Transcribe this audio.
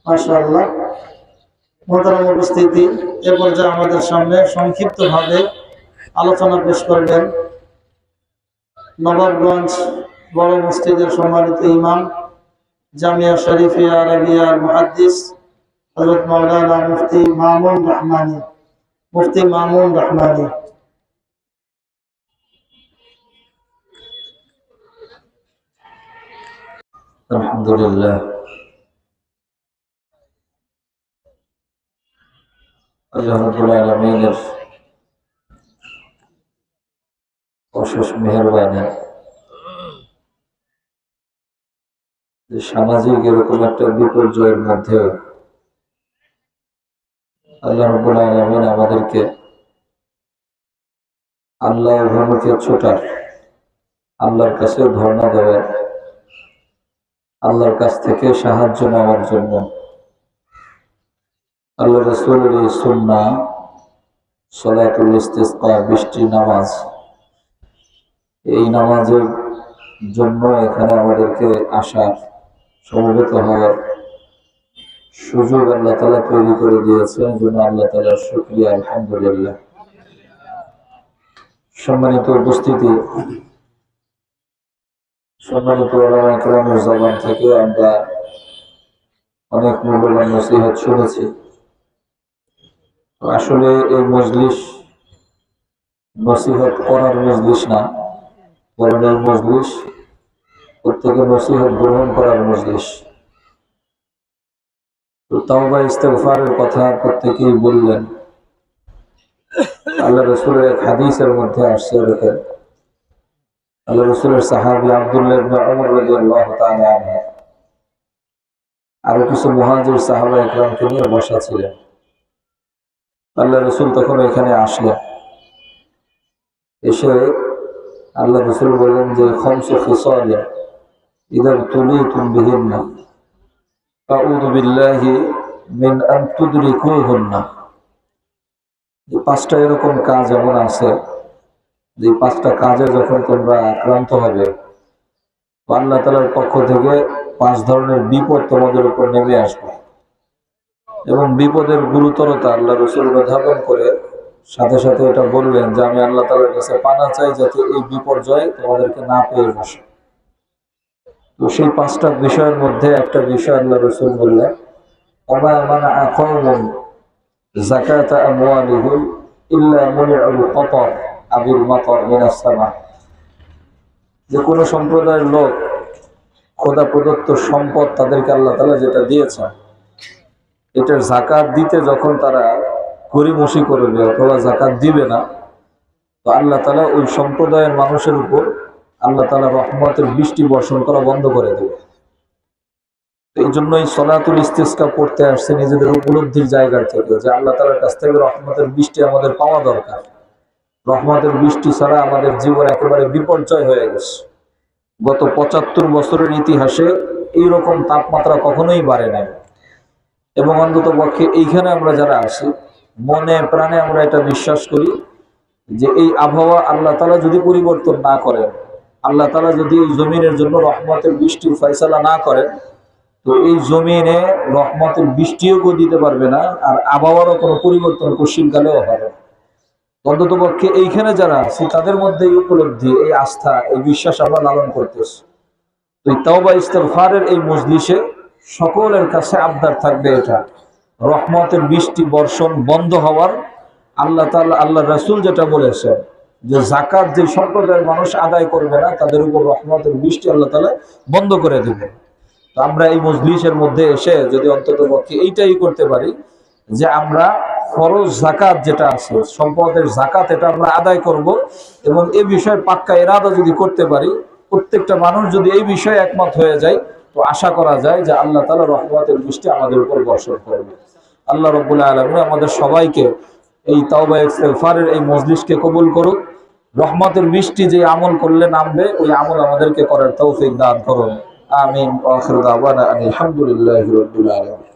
মাশাআল্লাহ। মোহতারাম উপস্থিতি, এ পর্যায়ে আমাদের সামনে সংক্ষিপ্তভাবে আলোচনা পেশ করবেন নবাবগঞ্জ বড় মসজিদের সম্মানিত ইমাম, জামিয়া শরীফিয়া আরবিয়ার মুহাদ্দিস হযরত মাওলানা মুফতি মামুন রহমানী। আলহামদুলিল্লাহ, আল্লাহ রাব্বুল আলামিনের অশেষ মেহেরবানি যে সামাজিক এরকম একটা বিপর্যয়ের মধ্যে আল্লাহ রাব্বুল আলামিন আমাদেরকে আল্লাহ অভিমুখে ছোটার, আল্লাহর কাছে ধর্ণা দেওয়ার, আল্লাহর কাছ থেকে সাহায্য নেওয়ার জন্য আল্লাহ রাসূলের এই সুন্নাহ সালাতুল ইস্তিসকা, বৃষ্টি নামাজ, এই নামাজের জন্য এখানে আমাদেরকে আসার, সমবেত হওয়ার সুযোগ আল্লাহ তাআলা তৈরি করে দিয়েছেন। জন্য আল্লাহ তাআলার শুকরিয়া, আলহামদুলিল্লাহ। সম্মানিত উপস্থিতি, সম্মানিত উলামায়ে কেরামের জবান থেকে আমরা অনেক মূল্যবান নসিহত শুনেছি। আসলে এই মজলিস নসিহত করার মজলিস না, বরং এই মজলিস প্রত্যেকে নসিহত গ্রহণ করার মজলিস। তাওবা ইস্তিগফারের কথা প্রত্যেকেই বললেন। আল্লাহ রাসূলের এক হাদিসের মধ্যে আসছে, দেখেন আল্লাহ রাসূলের সাহাবী আব্দুল্লাহ ইবনে উমর রাদিয়াল্লাহু তাআলা আনহু আরো কিছু মুহাজির সাহাবা ইকরামকে নিয়ে বসা ছিলেন। আল্লাহ রাসূল তখন এখানে আসলেন। এসে আল্লাহ রাসূল বললেন যে খামসু খিসাল ইদা তুলিতুম বিহিন্না আউযু বিল্লাহি মিন আন তুদরিকুহুন্না। এই পাঁচটা এরকম কাজ এমন আছে যে পাঁচটা কাজে যখন তোমরা আক্রান্ত হবে, আল্লাহ তাআলার পক্ষ থেকে পাঁচ ধরনের বিপদ তোমাদের উপর নেমে আসবে। এবং বিপদের গুরুতরতা আল্লাহ রাসূল অনুধাবন করে সাথে সাথে এটা বললেন যে আমি আল্লাহ তাআলার কাছে পানা চাই যাতে এই বিপর্যয় তোমাদেরকে না পেয়ে বসে। তো সেই পাঁচটা বিষয়ের মধ্যে একটা বিষয় আল্লাহ রাসূল বললেন, ওমা মানাআ কওমুন যাকাতা আমওয়ালিহিম ইল্লা মুনিউল কতর আবিল মাতর মিনাস সামা। যে কোনো সম্প্রদায়ের লোক খোদা প্রদত্ত সম্পদ তাদেরকে আল্লাহ তাআলা যেটা দিয়েছেন, এটার যাকাত দিতে যখন তারা গরিমসি করবে অথবা যাকাত দিবে না, তো আল্লাহ তাআলা ওই সম্প্রদায়ের মানুষের উপর আল্লাহ তাআলা রহমতের বৃষ্টি বর্ষণ করা বন্ধ করে দেবে। এই জন্যই সলাতুল ইস্তিসকা পড়তে আসছে নিজেদের উপলব্ধির জায়গা থেকে, যে আল্লাহ তাআলার কাছ থেকে রহমতের বৃষ্টি আমাদের পাওয়া দরকার। রহমতের বৃষ্টি ছাড়া আমাদের জীবন একেবারে বিপর্যয় হয়ে গেছে। গত ৭৫ বছরের ইতিহাসে এইরকম তাপমাত্রা কখনোই বাড়ে নাই। এবং অন্তত পক্ষে এইখানে আমরা যারা আছি, মনে প্রাণে আমরা এটা বিশ্বাস করি যে এই আবহাওয়া আল্লাহ তাআলা যদি পরিবর্তন না করেন, আল্লাহ তাআলা যদি এই জমিনের জন্য রহমতের বৃষ্টির ফয়সালা না করেন, তো এই জমিনে রহমতের বৃষ্টিও দিতে পারবে না, আর আবহাওয়ারও কোনো পরিবর্তন পশ্চিমকালেও হবে না। অন্তত পক্ষে এইখানে যারা আছে তাদের মধ্যে এই উপলব্ধি, এই আস্থা, এই বিশ্বাস আমরা লালন করতেছি। তো এই তাওবা ইস্তিগফারের এই মজলিসে সকলের কাছে আবদার থাকবে এটা, রহমতের বৃষ্টি বর্ষণ বন্ধ হওয়ার। আল্লাহ তাআলা, আল্লাহ রাসূল যেটা বলেছেন যে যাকাত যে সম্প্রদায়ের মানুষ আদায় করবে না তাদের উপর রহমতের বৃষ্টি আল্লাহ তাআলা বন্ধ করে দেবে। তো আমরা এই মজলিসের মধ্যে এসে যদি অন্তত পক্ষে এইটাই করতে পারি যে আমরা ফরজ যাকাত যেটা আছে, সম্পদের যাকাত, এটা আমরা আদায় করব, এবং এই বিষয়ে পাক্কা ইরাদা যদি করতে পারি, প্রত্যেকটা মানুষ যদি এই বিষয়ে একমত হয়ে যায়, তো আশা করা যায় যে আল্লাহ তাআলা রহমতের বৃষ্টি আমাদের উপর বর্ষণ করবে। আল্লাহ রাব্বুল আলামিন আমাদের সবাইকে এই তাওবা ইস্তিগফারের এই মজলিসকে কবুল করুক। রহমতের বৃষ্টি যে আমল করলে নামবে, ওই আমল আমাদেরকে করার তৌফিক দান করুন। আমিন। ওয়া আখিরু দাওয়ানা আলহামদুলিল্লাহি রাব্বিল আলামিন।